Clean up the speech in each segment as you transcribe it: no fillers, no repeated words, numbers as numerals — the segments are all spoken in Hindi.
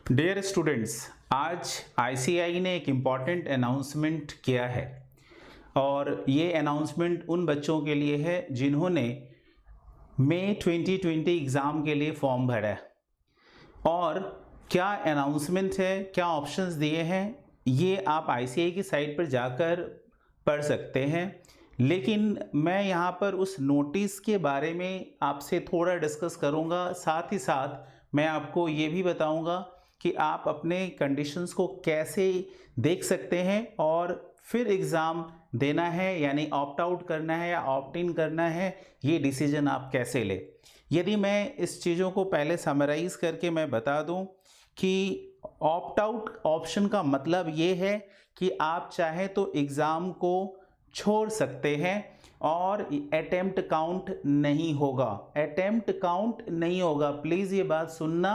डियर स्टूडेंट्स, आज आईसीएआई ने एक इम्पॉर्टेंट अनाउंसमेंट किया है और ये अनाउंसमेंट उन बच्चों के लिए है जिन्होंने मई 2020 एग्ज़ाम के लिए फॉर्म भरा है। और क्या अनाउंसमेंट है, क्या ऑप्शंस दिए हैं, ये आप आईसीएआई की साइट पर जाकर पढ़ सकते हैं। लेकिन मैं यहाँ पर उस नोटिस के बारे में आपसे थोड़ा डिस्कस करूँगा। साथ ही साथ मैं आपको ये भी बताऊँगा कि आप अपने कंडीशंस को कैसे देख सकते हैं और फिर एग्ज़ाम देना है, यानी ऑप्ट आउट करना है या ऑप्ट इन करना है, ये डिसीजन आप कैसे ले। यदि मैं इस चीज़ों को पहले समराइज़ करके मैं बता दूं कि ऑप्ट आउट ऑप्शन का मतलब ये है कि आप चाहे तो एग्ज़ाम को छोड़ सकते हैं और अटेम्प्ट काउंट नहीं होगा। अटेम्प्ट काउंट नहीं होगा, प्लीज़ ये बात सुनना,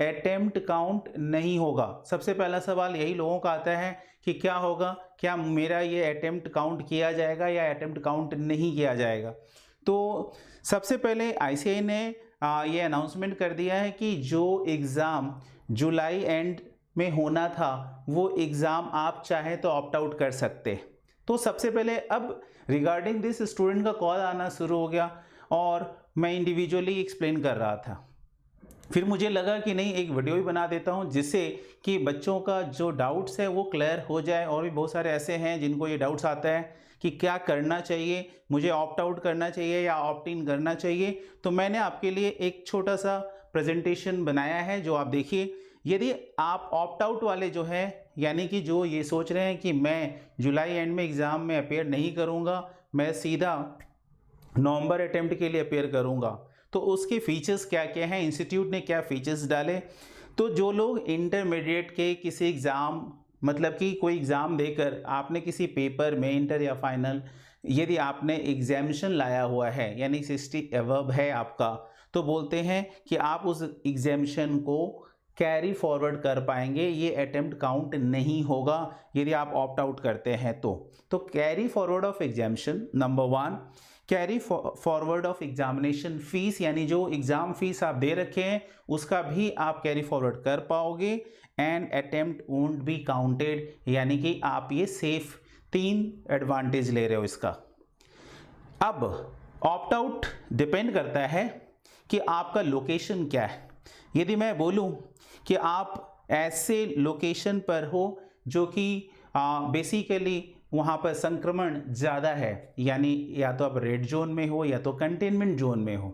अटेम्प्ट काउंट नहीं होगा। सबसे पहला सवाल यही लोगों का आता है कि क्या होगा, क्या मेरा ये अटेम्प्ट काउंट किया जाएगा या अटेम्प्ट काउंट नहीं किया जाएगा। तो सबसे पहले आईसीएआई ने ये अनाउंसमेंट कर दिया है कि जो एग्ज़ाम जुलाई एंड में होना था वो एग्ज़ाम आप चाहे तो ऑप्ट आउट कर सकते। तो सबसे पहले अब रिगार्डिंग दिस स्टूडेंट का कॉल आना शुरू हो गया और मैं इंडिविजुअली एक्सप्लेन कर रहा था। फिर मुझे लगा कि नहीं, एक वीडियो भी बना देता हूं जिससे कि बच्चों का जो डाउट्स है वो क्लियर हो जाए। और भी बहुत सारे ऐसे हैं जिनको ये डाउट्स आता है कि क्या करना चाहिए, मुझे ऑप्ट आउट करना चाहिए या ऑप्ट इन करना चाहिए। तो मैंने आपके लिए एक छोटा सा प्रेजेंटेशन बनाया है जो आप देखिए। यदि आप ऑप्ट आउट वाले जो है, यानी कि जो ये सोच रहे हैं कि मैं जुलाई एंड में एग्ज़ाम में अपेयर नहीं करूँगा, मैं सीधा नवंबर अटेम्प्ट के लिए अपेयर करूँगा, तो उसके फीचर्स क्या क्या हैं, इंस्टीट्यूट ने क्या फीचर्स डाले। तो जो लोग इंटरमीडिएट के किसी एग्ज़ाम, मतलब कि कोई एग्ज़ाम देकर आपने किसी पेपर में इंटर या फाइनल, यदि आपने एग्जामिशन लाया हुआ है यानी 60 अबव है आपका, तो बोलते हैं कि आप उस एग्जामिशन को कैरी फॉरवर्ड कर पाएंगे, ये अटेम्प्ट काउंट नहीं होगा यदि आप ऑप्ट आउट करते हैं। तो carry forward of examination number 1, carry forward of examination fees, यानी जो एग्ज़ाम फीस आप दे रखे हैं उसका भी आप कैरी फॉरवर्ड कर पाओगे। And attempt won't be counted, यानी कि आप ये सेफ 3 एडवांटेज ले रहे हो इसका। अब ऑप्ट आउट डिपेंड करता है कि आपका लोकेशन क्या है। यदि मैं बोलूं कि आप ऐसे लोकेशन पर हो जो कि बेसिकली वहाँ पर संक्रमण ज़्यादा है, यानी या तो आप रेड जोन में हो या तो कंटेनमेंट जोन में हो,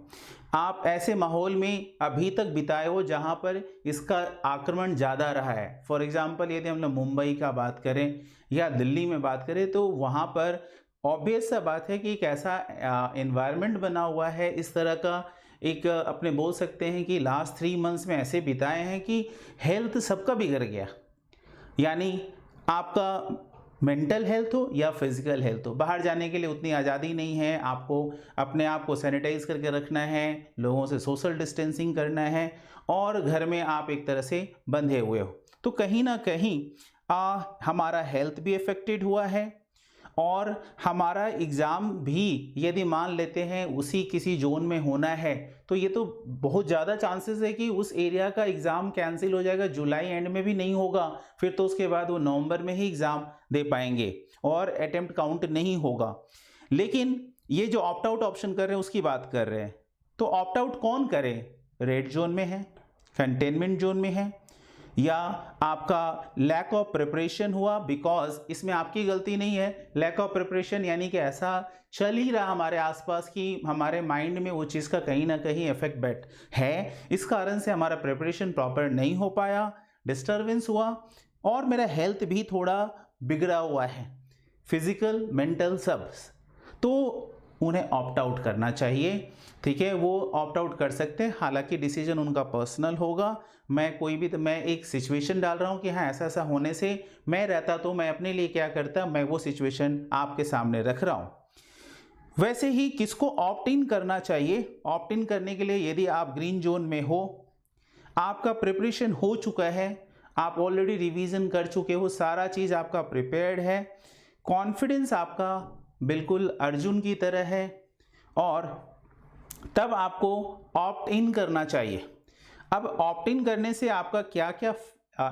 आप ऐसे माहौल में अभी तक बिताए हो जहाँ पर इसका आक्रमण ज़्यादा रहा है। फॉर एग्जांपल यदि हम लोग मुंबई का बात करें या दिल्ली में बात करें, तो वहाँ पर ऑब्वियस सा बात है कि एक ऐसा एनवायरनमेंट बना हुआ है, इस तरह का एक अपने बोल सकते हैं कि लास्ट 3 मंथ्स में ऐसे बिताए हैं कि हेल्थ सबका बिगड़ गया। यानी आपका मेंटल हेल्थ हो या फिजिकल हेल्थ हो, बाहर जाने के लिए उतनी आज़ादी नहीं है, आपको अपने आप को सैनिटाइज करके रखना है, लोगों से सोशल डिस्टेंसिंग करना है और घर में आप एक तरह से बंधे हुए हो। तो कहीं ना कहीं हमारा हेल्थ भी अफेक्टेड हुआ है और हमारा एग्ज़ाम भी यदि मान लेते हैं उसी किसी जोन में होना है, तो ये तो बहुत ज़्यादा चांसेस है कि उस एरिया का एग्ज़ाम कैंसिल हो जाएगा, जुलाई एंड में भी नहीं होगा, फिर तो उसके बाद वो नवंबर में ही एग्ज़ाम दे पाएंगे और अटेम्प्ट काउंट नहीं होगा। लेकिन ये जो ऑप्ट आउट ऑप्शन कर रहे हैं उसकी बात कर रहे हैं, तो ऑप्ट आउट कौन करे? रेड जोन में है, कंटेनमेंट जोन में है, या आपका लैक ऑफ प्रिपरेशन हुआ, बिकॉज इसमें आपकी गलती नहीं है। लैक ऑफ प्रिपरेशन यानी कि ऐसा चल ही रहा हमारे आसपास कि हमारे माइंड में वो चीज़ का कहीं ना कहीं इफेक्ट बैठ है, इस कारण से हमारा प्रिपरेशन प्रॉपर नहीं हो पाया, डिस्टर्बेंस हुआ और मेरा हेल्थ भी थोड़ा बिगड़ा हुआ है, फिजिकल मेंटल सब। तो उन्हें ऑप्ट आउट करना चाहिए, ठीक है, वो ऑप्ट आउट कर सकते हैं। हालांकि डिसीजन उनका पर्सनल होगा। मैं एक सिचुएशन डाल रहा हूं कि हाँ ऐसा ऐसा होने से मैं रहता तो मैं अपने लिए क्या करता, मैं वो सिचुएशन आपके सामने रख रहा हूं। वैसे ही किसको ऑप्ट इन करना चाहिए? ऑप्ट इन करने के लिए यदि आप ग्रीन जोन में हो, आपका प्रिपरेशन हो चुका है, आप ऑलरेडी रिवीजन कर चुके हो, सारा चीज़ आपका प्रिपेयर्ड है, कॉन्फिडेंस आपका बिल्कुल अर्जुन की तरह है, और तब आपको ऑप्ट इन करना चाहिए। अब ऑप्ट इन करने से आपका क्या क्या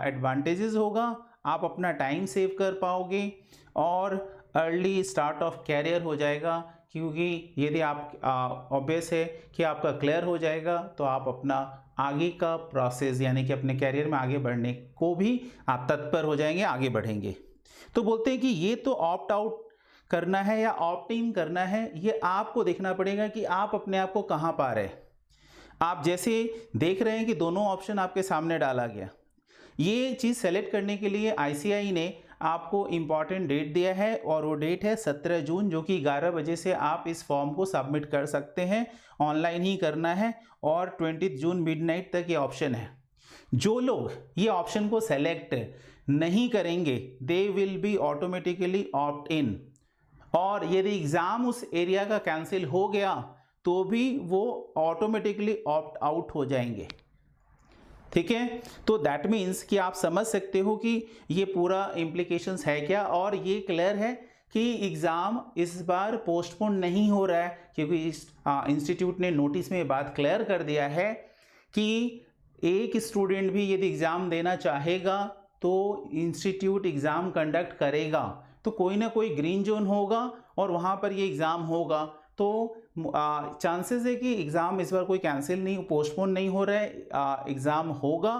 एडवांटेजेस होगा, आप अपना टाइम सेव कर पाओगे और अर्ली स्टार्ट ऑफ कैरियर हो जाएगा, क्योंकि यदि आप ऑब्वियस है कि आपका क्लियर हो जाएगा तो आप अपना आगे का प्रोसेस यानी कि अपने कैरियर में आगे बढ़ने को भी आप तत्पर हो जाएंगे, आगे बढ़ेंगे। तो बोलते हैं कि ये तो ऑप्ट आउट करना है या ऑप्ट इन करना है, ये आपको देखना पड़ेगा कि आप अपने आप को कहाँ पा रहे हैं। आप जैसे देख रहे हैं कि दोनों ऑप्शन आपके सामने डाला गया, ये चीज़ सेलेक्ट करने के लिए आईसीएआई ने आपको इम्पॉर्टेंट डेट दिया है और वो डेट है 17 जून, जो कि 11 बजे से आप इस फॉर्म को सबमिट कर सकते हैं, ऑनलाइन ही करना है और 20 जून मिडनाइट तक ये ऑप्शन है। जो लोग ये ऑप्शन को सेलेक्ट नहीं करेंगे they will be automatically opt इन, और यदि एग्ज़ाम उस एरिया का कैंसिल हो गया तो भी वो ऑटोमेटिकली ऑप्ट आउट हो जाएंगे। ठीक है, तो दैट मीन्स कि आप समझ सकते हो कि ये पूरा इम्प्लीकेशंस है क्या, और ये क्लियर है कि एग्ज़ाम इस बार पोस्टपोन नहीं हो रहा है, क्योंकि इस इंस्टीट्यूट ने नोटिस में बात क्लियर कर दिया है कि एक स्टूडेंट भी यदि एग्ज़ाम देना चाहेगा तो इंस्टीट्यूट एग्ज़ाम कंडक्ट करेगा, तो कोई ना कोई ग्रीन जोन होगा और वहाँ पर ये एग्ज़ाम होगा। तो चांसेस है कि एग्ज़ाम इस बार कोई कैंसिल नहीं, पोस्टपोन नहीं हो रहा है, एग्ज़ाम होगा।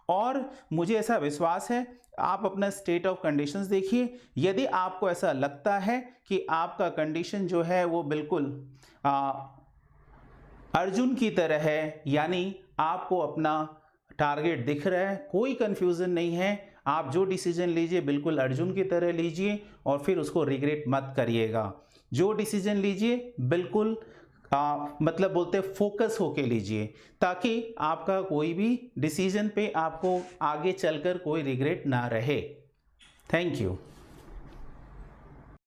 और मुझे ऐसा विश्वास है, आप अपना स्टेट ऑफ कंडीशंस देखिए, यदि आपको ऐसा लगता है कि आपका कंडीशन जो है वो बिल्कुल अर्जुन की तरह है, यानी आपको अपना टारगेट दिख रहा है, कोई कंफ्यूजन नहीं है, आप जो डिसीजन लीजिए बिल्कुल अर्जुन की तरह लीजिए और फिर उसको रिग्रेट मत करिएगा। जो डिसीजन लीजिए बिल्कुल मतलब बोलते फोकस होके लीजिए, ताकि आपका कोई भी डिसीजन पे आपको आगे चलकर कोई रिग्रेट ना रहे। Thank you.